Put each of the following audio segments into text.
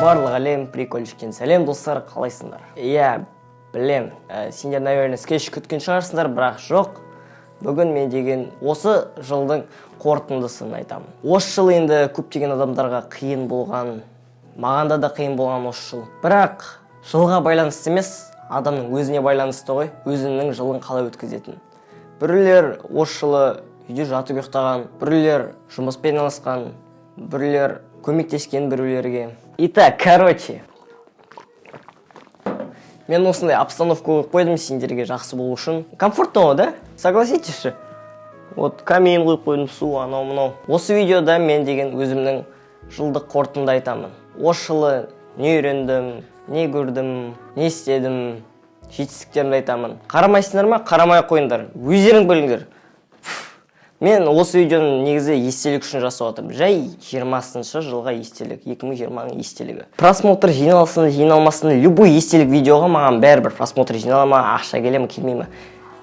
Барлық әлем прикольшкен. Сәлем достар, қалайсыңдар? Иә, білем, сендер, наверное, скетч күткен шығарсыңдар, бірақ жоқ. Бүгін мен деген осы жылдың қорытындысын айтамын. Осы жыл енді көптеген адамдарға қиын болған, мағанда да қиын болған осы жыл. Бірақ жылға байланысты емес, адамның өзіне байланысты ғой, өзінің жылын қалай өткізетін. Біреулер осы жылы үйде жатып ұйықтаған, біреулер жұмыспен айналысқан, біреулер көмектескен біреулерге. Итак, короче, мен осындай обстановка қойып қойдым сендерге жақсы болу үшін. Комфортно ғой, да? Согласитесь же? Вот камин қойып қойдым, су, анау-мынау. Осы видеода мен деген өзімнің жылдық қорытынды айтамын. Осы жылы не үйрендім, не көрдім, не істедім, жетістіктерімді айтамын. Қарамайсыңдар ма? Қарамай қойыңдар. Өздерің біліңдер. Мен осы видеоны негізі естелік үшін жасап отырмын. Жай 20-шы жылға естелік, 2020-ның естелігі. Просмотр жиналсын, жиналмасын, любой естелік видеоға маған бәрібір просмотр жинала ма, ақша келе ме, келмей ме.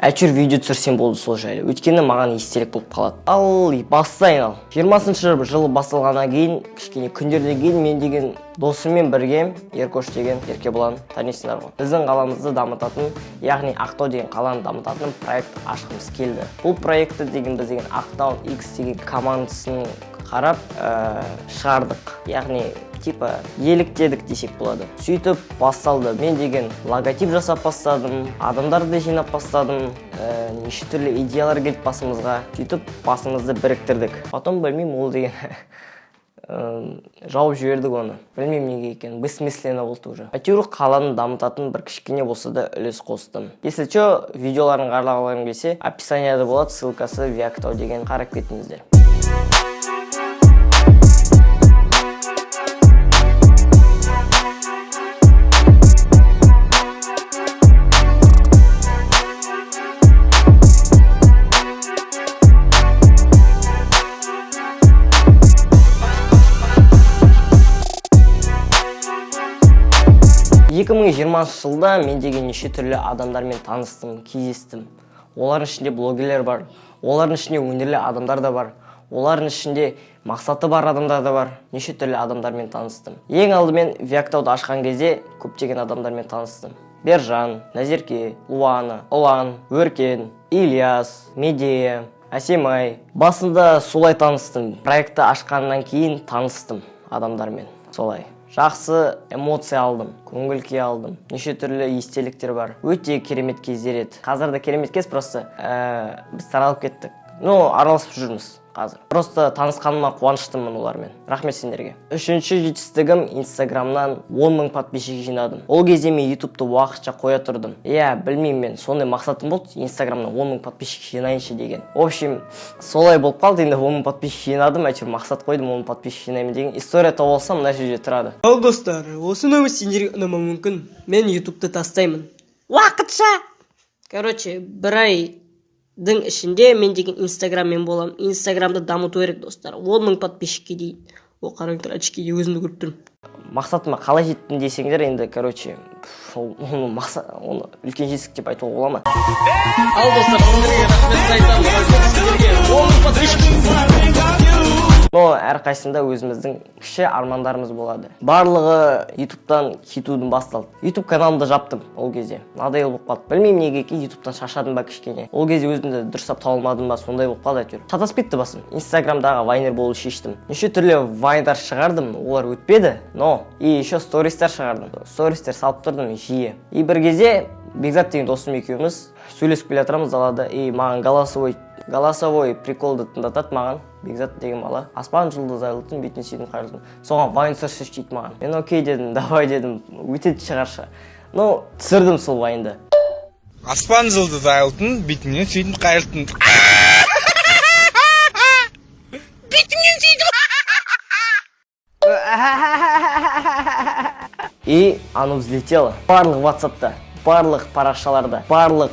Әйтеуір видео түсірсем болды сол жайлы. Өйткені маған естелік болып қалады. Ал бастайын ал. 20-шы жылы басталғаннан кейін, кішкене күндерден кейін мен деген досыммен бірге, Еркош деген Еркебұлан, танисыңдар ғой. Біздің қаламызды дамытатын, яғни Ақтау деген қаланы дамытатын проект ашқымыз келді. Бұл проектті деген біз деген Ақтау X деген командасын қарап шығардық. Яғни типа еліктедік десек болады. Сөйтіп басталды. Мен деген логотип жасап бастадым, адамдарды жинап бастадым, неше түрлі идеялар келіп басымызға. Сөйтіп басымызды біріктірдік. Потом білмеймін, ол деген жауып жібердік оны. Білмеймін неге екен, бессмысленно болды уже. Әйтеуір қаланы дамытатын бір кішкене болса да үлес қостым. Если что, видеоларын қарағыларың келсе, описанияда болады, ссылкасы Viactау деген, қарап кетіңіздер. Жылда мен деген неше түрлі адамдармен таныстым, кездестім. Олардың ішінде блогерлер бар, олардың ішінде өнерлі адамдар да бар, олардың ішінде мақсаты бар адамдар да бар, неше түрлі адамдармен таныстым. Ең алдымен Viactауды ашқан кезде көптеген адамдармен таныстым. Бержан, Назерке, Луана, Ұлан, Өркен, Ильяс, Медея, Әсемай. Басында солай таныстым. Проектті ашқаннан кейін таныстым адамдармен. Солай. Жақсы эмоция алдым, көңіл күй алдым. Неше түрлі естеліктер бар. Өте керемет кездер еді. Қазір де керемет кез, просто біз таралып кеттік. Араласып жүрміз қазір. Просто танысқаныма қуаныштымын олармен. Рахмет сендерге. Үшінші жетістігім, Инстаграмнан 10 000 подписчик жинадым. Ол кезде мен ютубты уақытша қоя тұрдым. Білмеймін, мен сондай мақсатым болды, Инстаграмнан 10 000 подписчик жинайыншы деген. В общем, солай болып қалды, енді 10 000 подписчик жинадым, әйтеуір мақсат қойдым, 10 000 подписчик жинаймын деген. История тауып алсам, мына жерде тұрады. Ал достар, осы номер сендерге ұнамауы мүмкін. Мен ютубты тастаймын. Уақытша. Короче, бір айдың ішінде мен деген инстаграммен болам. Инстаграмды дамыту керек достар. 10 000 подписчикке дейін. Қараңдар, очкиде өзімді көріп тұрмын. Мақсатыма қалай жеттім десеңдер, енді короче, оны үлкен жетістік деп айтуға бола ма? Ал достар, сендерге рахмет айтамын. Сендерге 10 000 подписчик. Әрқайсында өзіміздің кіші армандарымыз болады. Барлығы ютубтан кетудің басталды. Ютуб каналымды жаптым ол кезде. Надоел болып қалды. Білмеймін неге екен, ютубтан шаршадым ба кішкене. Ол кезде өзімді дұрыстап таба алмадым ба, сондай болып қалды әйтеуір. Шатасып кетті басым. Инстаграмдағы вайнер болуды шештім. Неше түрлі вайндар шығардым, олар өтпеді. И еще стористер шығардым. Стористер салып тұрдым жиі. И бір кезде Бекзат деген досым екеуміз сөйлесіп келе жатырмыз далада. И маған голосовой приколды тыңдатады маған. Бекзат деген бала. Аспан жұлдыз айлытын, бетіне сүйдім қайырдым. Соған вайн түсірші дейді маған. Мен окей дедім, давай дедім, өтеді шығаршы. Түсірдім сол вайнды. Аспан жұлдыз айлытын, бетіне сүйдім қайырдым. Бетіңнен сүйдім. И оно взлетело. Барлық WhatsApp'та, барлық парақшаларда, барлық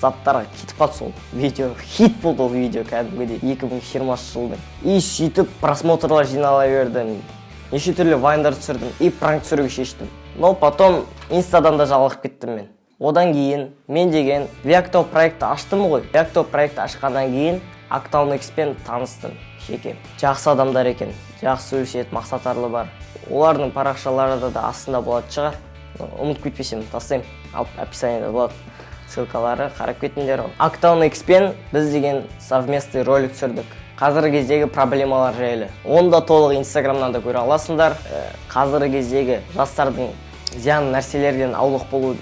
заттарға кетіп қалды сол видео. Хит болды ол видео кәдімгідей 2020 жылдың. И сөйтіп просмотрлар жинала бердім. Неше түрлі вайндар түсірдім. И пранк түсіруге шештім. Потом инстадан да жалығып кеттім мен. Одан кейін мен деген Viactау проекті аштым ғой. Viactау проекті ашқаннан кейін Ақтау X-пен таныстым. Жеке. Жақсы адамдар екен. жақсы өсиет мақсатарлы бар. Олардың парақшалары да астында болады шығар. Ұмытып кетпесем тастаймын. Алып описаниеда болады. Ссылкалары қарап кетіңдер. Octagon X-пен біз деген совместный ролик түсірдік. Қазіргі кездегі проблемалар жайлы. Оны да толық Инстаграмнан да көре аласыңдар. Қазіргі кездегі жастардың зиян нәрселерден аулақ болу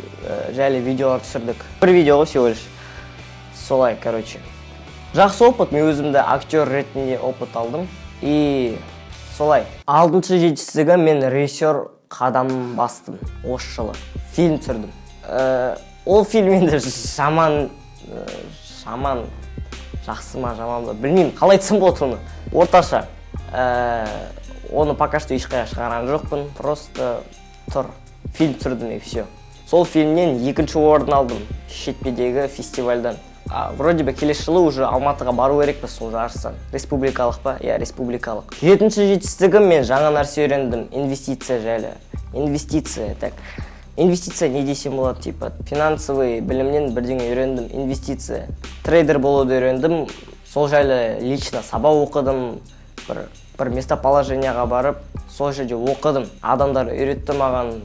жайлы видеолар түсірдік. Бір видеоға всего лишь. Солай, короче. Жақсы опыт, мен өзімді актер ретінде опыт алдым. И солай. 6-шы жетістігі мен режиссер қадам бастым осы жылы. Фильм түсірдім. Ол фильм енді жаман жақсы ма жаман ба білмеймін, қалай айтсам болады оны. Орташа. Оны пока что ешқайда шығарған жоқпын, просто тұр. Фильм түсірдім и все. Сол фильмнен 2-ші орын алдым шетпедегі фестивальдан. Вроде бы келесі жылы уже Алматыға бару керекпіз сол жарыстан. Республикалық па? Иә, республикалық. 7-ші жетістігім мен жаңа нәрсе үйрендім. Инвестиция жайлы. Инвестиция, так. Инвестиция не десем болады, типа финансовый білімнен бірдеңе үйрендім. Инвестиция. Трейдер болуды үйрендім. Сол жайлы лично сабақ оқыдым. Бір местоположениеға барып, сол жерде оқыдым. Адамдар үйретті маған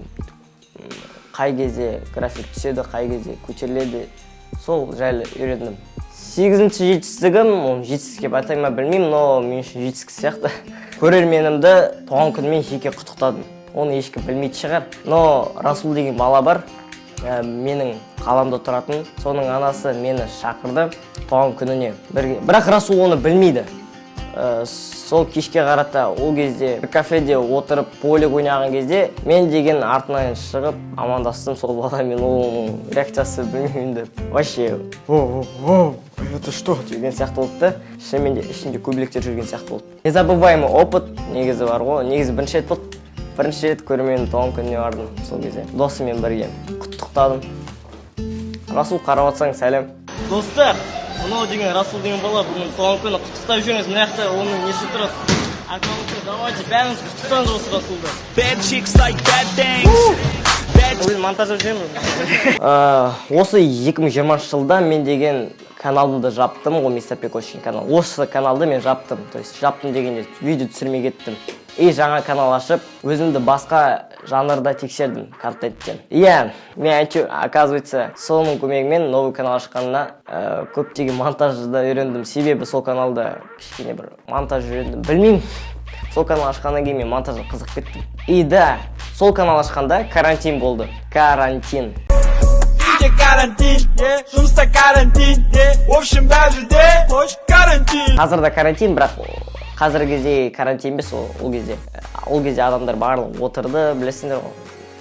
қай кезде график түседі, қай кезде көтеріледі. Сол жайлы үйрендім. 8-ші жетістігім, жетістікке батай ма білмеймін, но мен үшін жетістік сияқты. Көрерменімді туған күнімен жеке құттықтадым. Оны ешкім білмейді шығар. Но Расул деген бала бар, менің қаламда тұратын. Соның анасы мені шақырды туған күніне. Бірақ Расул оны білмейді. Сол кешке қарата ол кезде бір кафеде отырып полик ойнаған кезде мен деген артынан шығып амандастым сол баламен. Оның реакциясы білмеймін деп. Вообще, это что? Деген сияқты болды. Ішінде көбелектер жүрген сияқты болды. Незабываемый опыт негізі бар ғой. Негізі бірінші рет болды. Бірінші рет көрерменнің туған күніне бардым сол кезде. Досыммен бірге құттықтадым. Расул, қарап отырсаң, сәлем. Достар, мынау деген Расул деген бала бүгін туған күні құттықтап жүрміз. Мына жақта оның несі тұрады. Аккаунтта давайте бәріңіз құттықтаңыз осы Расулды. Bad chicks like bad things. Өзім монтажып жүремін. Осы 2020 жылда мен деген каналымды жаптым, ғой Мистер Пекошин канал. Осы каналды мен жаптым. То есть жаптым дегенде видео түсірмей кеттім. И жаңа канал ашып, өзімді басқа жанрда тексердім контенттен. Иә, мен оказывается, соның көмегімен новый канал ашқанына көптеген монтажды үйрендім. Себебі сол каналда кішкене бір монтаж үйрендім. Білмеймін, сол канал ашқаннан кейін мен монтажға қызық кеттім. И да, сол канал ашқанда карантин болды. Карантин. Жұмыста карантин, в общем бәрі қош карантин. Қазірде карантин, бірақ қазіргі кезде карантин емес, ол кезде адамдар барлығы отырды, білесіңдер ғой.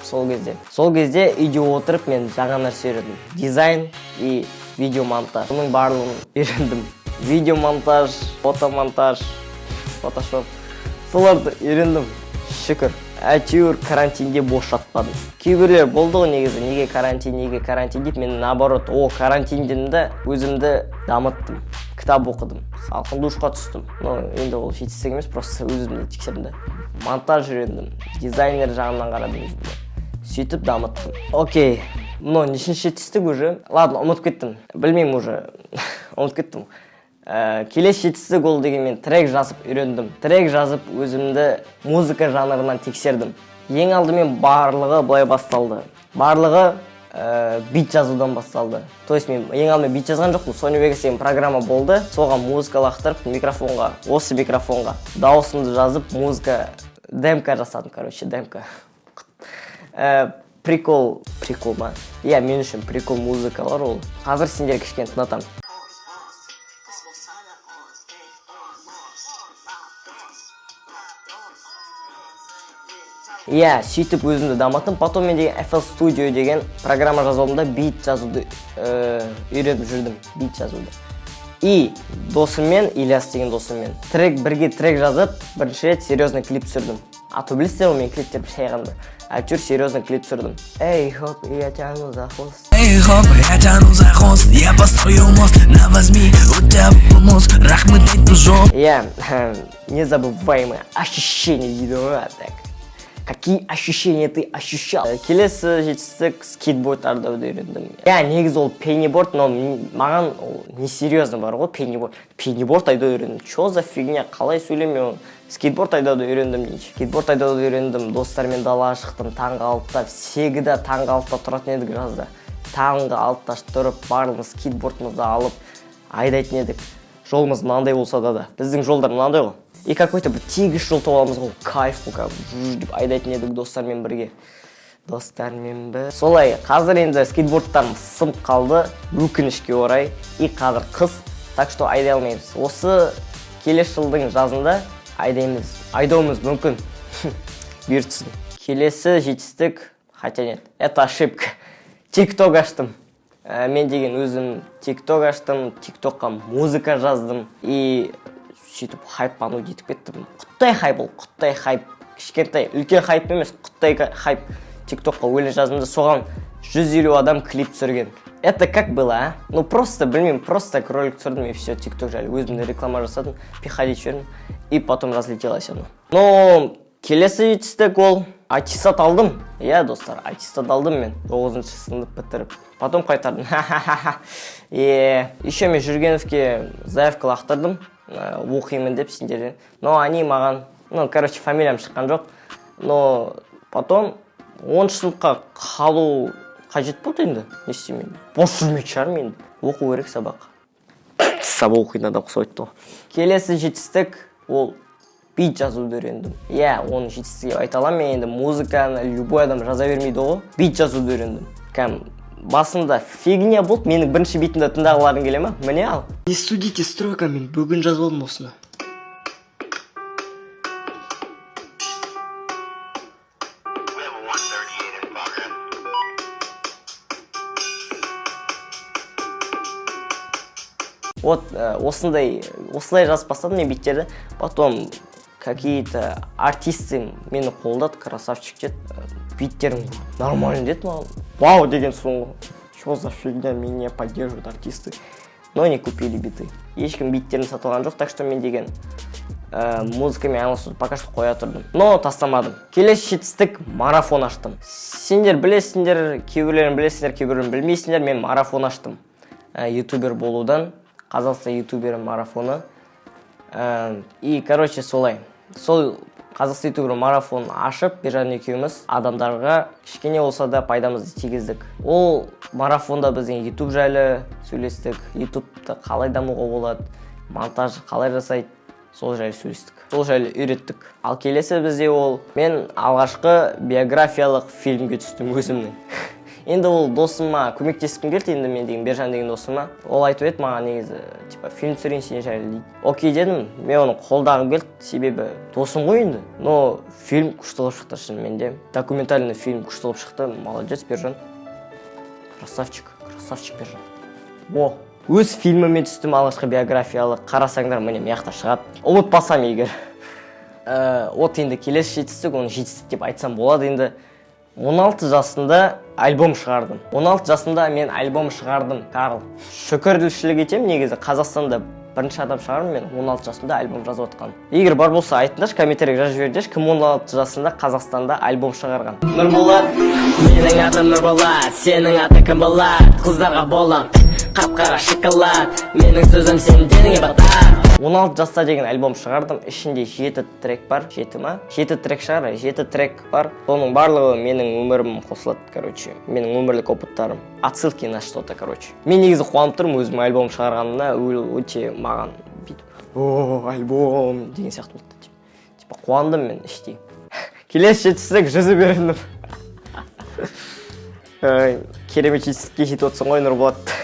Сол кезде үйде отырып мен жаңа нәрсе үйрендім. Дизайн и видеомонтаж. Оның барлығын үйрендім. Видеомонтаж, фотомонтаж, фотошоп. Соларды үйрендім. Шүкір. Әйтеуір карантинде бос жатпадым. Кейбіреулер болды ғой негізі, неге карантин деп, мен наоборот, карантинден өзімді дамыттым. Кітап оқыдым, салқын душқа түстім. Но енді ол жетістік емес, просто өзімді тексердім. Монтаж үйрендім, дизайнер жағынан қарадым өзімді. Сөйтіп дамыттым. Окей, но нешінші жетістік уже? Ладно, ұмытып кеттім. Білмеймін уже. Ұмытып кеттім. Келесі жетістік ол деген мен трек жазып үйрендім. Трек жазып өзімді музыка жанрынан тексердім. Ең алдымен барлығы былай басталды. Барлығы бит жазудан басталды. То есть мен ең алдымен бит жазған жоқпын. Sony Vegas деген программа болды. Соған музыка лақтырып микрофонға, осы микрофонға дауысымды жазып музыка демка жасадым, короче, демка. Прикол ма? Иә, мен үшін прикол музыкалар ол. Қазір сендер кішкене тыңдатамын. Иә, сөйтіп өзімді дамыттым. Потом мен деген FL Studio деген программа жазуымда бит жазуды үйретіп жүрдім. Бит жазуды. И досыммен, Ильяс деген досыммен бірге трек жазып, бірінші рет серьезный клип түсірдім. А то білесіздер ғой, мен клиптер бір шайғанды. Әйтеуір серьезный клип түсірдім. Эй, хоп, я тяну за хвост. Эй, хоп, я тяну за хвост. Я построю мост, на возьми, у тебя мозг, рахмет айтты жоп. Иә, незабываемые ощущения дейді ғой, так. Какие ощущения ты ощущал? Келесі жетістік скейтбордтарды үйрендім. Я негізі ол пенниборд, но маған не серьезно бар ғой пенниборд. Пенниборд айды үйрендім. Чё за фигня? Қалай сөйлемей оны? скейтборд айдауды үйрендім дейінші. Скейтборд айдауды үйрендім, достармен далаға шықтым, таңғы 6-та, всегда таңғы 6-та тұратын едік жазда. Таңғы 6-та тұрып, барлығымыз скейтбордымызды алып, айдайтын едік. Жолымыз мынандай болса да. Біздің жолдар мынандай ғой. И какой-то бір тегіс жол тауып аламыз ғой, кайф қой, деп айдайтын едік достармен бірге. Солай, қазір енді скейтбордтарым сынып қалды, өкінішке орай. И қазір қыс, так что айдай алмаймыз. Осы келесі жылдың жазында айдауымыз мүмкін. Бұйыртсын. Келесі жетістік, хотя нет, это ошибка. TikTok аштым. Мен деген өзім TikTok аштым, TikTokқа музыка жаздым. И сөйтіп хайпану детіп кеттім. Құттай хайп ол, құттай хайп. Кішкентай, үлкен хайп емес, құттай хайп. TikTokқа өлі жаздымды, соған 150 адам клип түсірген. Это как было, а? Ну просто, білмеймін, просто так ролик түсірдім и все, TikTok жайлы өзімді реклама жасадым, приходить жердім, и потом разлетелось оно. Но келесі жетістік ол аттестат алдым. Иә, достар, аттестат алдым мен 9-шы сынып бітіріп. Потом қайтардым. Еще мен Жүргеновке заявка лақтырдым, оқимын деп сендерден. Но они маған, короче, фамилиям шыққан жоқ. Но потом 10-шы сыныпқа қалу қажет болды енді. Не істеймін? Бос жүрмек шығармын енді. Оқу керек сабақ. Сабақ оқиды да ұқсайды. Келесі жетістік ол бит жазуды үйрендім. Иә, оның жетістігі айта аламын мен енді. Музыканы любой адам жаза бермейді ғой. Бит жазуды үйрендім. Басында фигня болды, менің бірінші битімді тыңдағыларың келе ма? Міне ал. Не судите строго, мен бүгін жазып алдым осыны. Вот осылай жазып бастадым мен биттерді. Потом какие-то артисты мені қолдады, красавчик деді. Биттерім нормально деді маған. Вау деген соң. Что за фигня, меня поддерживают артисты. Но не купили биты. Ешкім биттерін сатып алған жоқ, так что мен деген музыкамен айналысуды пока что қоя тұрдым. Но тастамадым. Келесі жетістік марафон аштым. Сендер білесіңдер, кейбіреулерін білесіңдер, кейбіреулерін білмейсіңдер, мен марафон аштым. Ютубер болудан. Қазақстан ютубері марафоны. И, короче, солай. Сол Қазақстан ютубері марафон ашып, Бержан екеуміз адамдарға кішкене болса да пайдамызды тигіздік. Ол марафонда біздің ютуб жайлы сөйлестік. Ютубты қалай дамуға болады, монтаж қалай жасайды, сол жайлы сөйлестік. Сол жайлы үйреттік. Ал келесі бізде ол мен алғашқы биографиялық фильмге түстім өзімнің. Енді ол досыма көмектескім келді, енді мен деген Бержан деген досыма. Ол айтып еді маған негізі, фильм түсірейін сен жайлы дейді. Окей дедім, мен оны қолдағым келді, себебі досым ғой енді. Но фильм күшті болып шықты шынымен де. Документальный фильм күшті болып шықты. Молодец, Бержан. Красавчик Бержан. Өз фильміме түстім алғашқы биографиялық. Қарасаңдар, міне мияқта шығады. Ұмытпасам егер. Вот енді келесі жетістік, оны жетістік деп айтсам болады енді. 16 жасында альбом шығардым. 16 жасында мен альбом шығардым, Карл. Шүкіршілік етем, негізі Қазақстанда бірінші адам шығармын мен 16 жасында альбом жазып отқан. Егер бар болса айтыңдаршы, комментарийге жазып жіберіңдерші, кім 16 жасында Қазақстанда альбом шығарған. Нұрболат, менің атым Нұрболат, сенің аты кім болады? Қыздарға болам, қап-қара шоколад, менің сөзім сендерге батар. 16 жаста деген альбом шығардым, ішінде 7 трек бар, 7 ма? 7 трек шығар, 7 трек бар. Соның барлығы менің өмірім қосылады, короче, менің өмірлік опыттарым. Отсылки на что-то, короче. Мен негізі қуанып тұрмын өзім альбом шығарғанына, өте маған бүйтіп, альбом деген сияқты болды. Типа қуандым мен іштей. Келесі жетістік жүзіп үйрендім. Керемет жетістікке жетіп отырсың ғой, Нұрболат.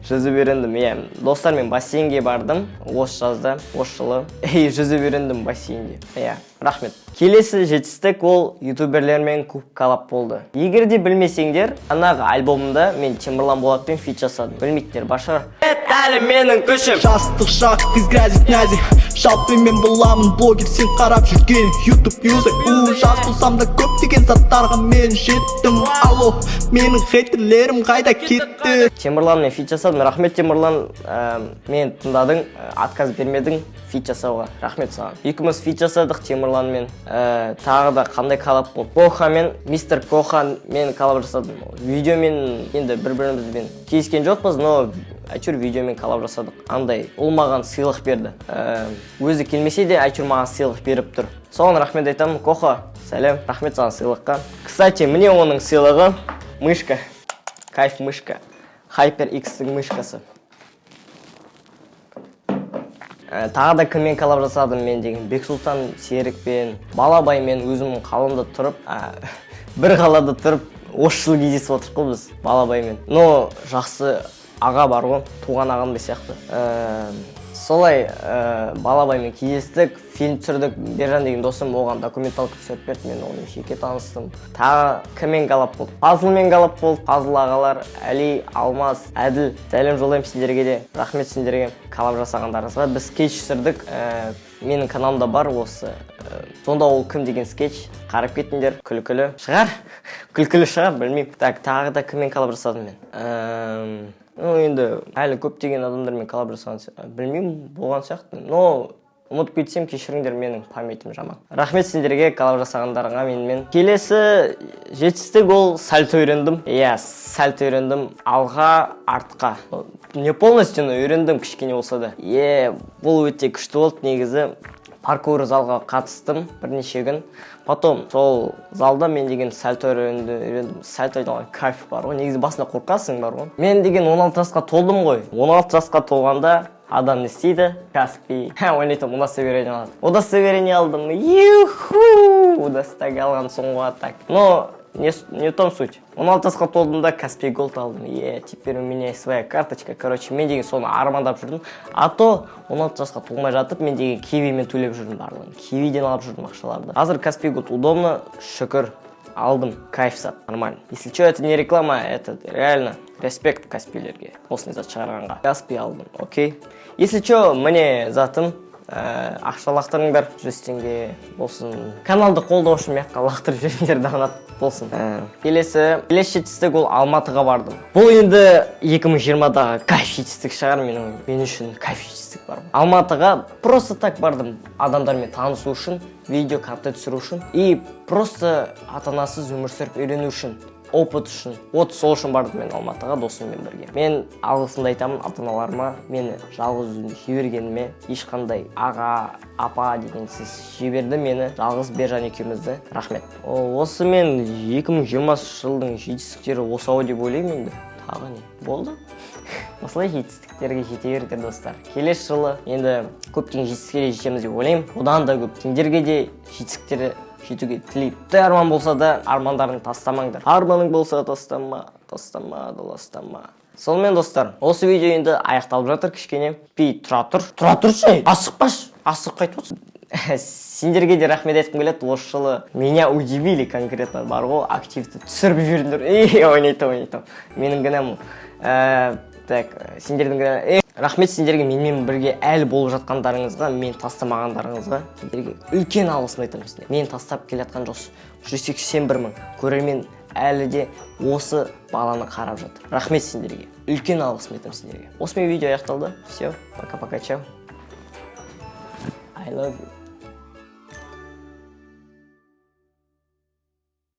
Жүзіп үйрендім, достармен бассейнге бардым, осы жазда, осы жылы. Жүзіп үйрендім бассейнде. Рахмет. Келесі жетістік ол ютуберлермен көп коллаб болды. Егер де білмесеңдер, анағы альбомымда мен Темірлан Болатпен фит жасадым. Білмейтіндер башар. Әлі менің күшім. Жастық шақ, из грязи князи. Жалпы мен боламын блогер, сен қарап жүрген YouTube music. Жас болсам да көптеген заттарға мен жеттім. Алло, менің хейтерлерім қайда кетті? Темірланмен фит жасадым. Рахмет, Темірлан, мен тыңдадың, отказ бермедің фит жасауға. Рахмет саған. Екеуміз фит жасадық Темірланмен. Тағы да қандай коллаб болды. Кохамен, мистер Кохамен коллаб жасадым. Видеомен енді бір-бірімізбен кездескен жоқпыз, но әйтеуір видеомен коллаб жасадық. Андай ол маған сыйлық берді. Өзі келмесе де әйтеуір маған сыйлық беріп тұр. Соған рахмет айтамын. Коха, сәлем, рахмет саған сыйлыққа. Кстати, мне оның сыйлығы мышка. Кайф мышка. HyperX-дің мышкасы. Тағы да кіммен коллаб жасадым мен деген Бексұлтан Серікпен, Балабаймен өзімнің қаламда тұрып, бір қалада тұрып, осы жыл кездесіп отырдық қой біз Балабаймен. Но жақсы аға бар ғой, туған ағамдай сияқты. Солай Балабаймен кездестік, фильм түсірдік. Бержан деген досым оған документалка түсіріп берді, мен онымен жеке таныстым. Тағы кіммен коллаб болды? Пазлмен коллаб болды. Пазл ағалар, Әли, Алмас, Әділ. Сәлем жолдаймын сендерге де. Рахмет сендерге коллаб жасағандарыңызға. Біз скетч түсірдік. Менің каналымда бар осы. Сонда ол кім деген скетч. Қарап кетіңдер. Күлкілі шығар. Күлкілі шығар, білмеймін. Так, тағы да кіммен коллаб жасадым мен? Енді әлі көптеген адамдармен коллаб жасаған, білмеймін, болған сияқты. Но ұмытып кетсем, кешіріңдер, менің памятім жаман. Рахмет сендерге коллаб жасағандарыңа менімен. Келесі жетістік ол сальто үйрендім. Иә, сальто үйрендім. Алға, артқа. Не полностью үйрендім, кішкене болса да. Бұл өте күшті болды негізі. Паркур залға қатыстым бірнеше күн. Потом сол залда мен деген сальто үйрендім. Сальто айналған кайф бар ғой. Негізі басында қорқасың бар ғой. Мен деген 16 жасқа толдым ғой. 16 жасқа толғанда адам не істейді? Каспий. Ойнайтын, удостоверение алады. Удостоверение алдым. Юху! Удостоверение алған соңға так. Но не в том суть. 16 жасқа толдым да Каспий голд алдым. Теперь у меня своя карточка. Короче, мен деген соны армандап жүрдім. А то 16 жасқа толмай жатып, мен деген кивимен төлеп жүрдім барлығын. Кивиден алып жүрдім ақшаларды. Қазір Каспий голд удобно, шүкір. Алдым, кайф сап, нормально. Если что, это не реклама, это реально респект Каспийлерге. Осындай зат шығарғанға. Каспий алдым, окей. Если что, мне затым ақша лақтырыңдар, 100 теңге болсын. Каналды қолдау үшін меққа лақтырып жүріңдер, донат болсын. Келесі жетістік ол Алматыға бардым. Бұл енді 2020-дағы кайф жетістік шығар, мен үшін кайф жетістік бар. Алматыға просто так бардым, адамдармен танысу үшін, видео контент түсіру үшін и просто ата-анасыз өмір сүріп үйрену үшін, опыт үшін. Вот сол үшін бардым мен Алматыға досыммен бірге. Мен алғысымды айтамын ата-аналарыма, мені жалғыз өзімді жібергеніме, ешқандай аға, апа дегенсіз жіберді мені, жалғыз Бержан екеумізді. Рахмет. Осы мен 2020 жылдың жетістіктері осы деп ойлаймын енді. Тағы не? Болды? Осылай жетістіктерге жете беріңдер достар. Келесі жылы енді көптеген жетістіктерге жетеміз деп ойлаймын. Одан да көп сендерге де жетістіктерге жетуге тілеймін. Арман болса да армандарын тастамаңдар. Арманың болса тастама, Сонымен достар, осы видео енді аяқталып жатыр кішкене. Тұра тұршы, асық қайтып отырсың. Сендерге де рахмет айтқым келеді. Осы жылы меня удивили конкретно, бар ғой, активті түсіріп жүрдіңдер. Ойнайтым. Менің гінем. Так, сендердің гінем. Рахмет сендерге менімен бірге әлі болып жатқандарыңызға, мен тастамағандарыңызға. Сендерге үлкен алғысымды айтамын сіздерге. Мен тастап келе жатқан жоқсыз. 181 мың көрермен әлі де осы баланы қарап жатыр. Рахмет сендерге. Үлкен алғысымды айтамын сендерге. Осымен видео аяқталды. Все, пока-пока, чао. I love you.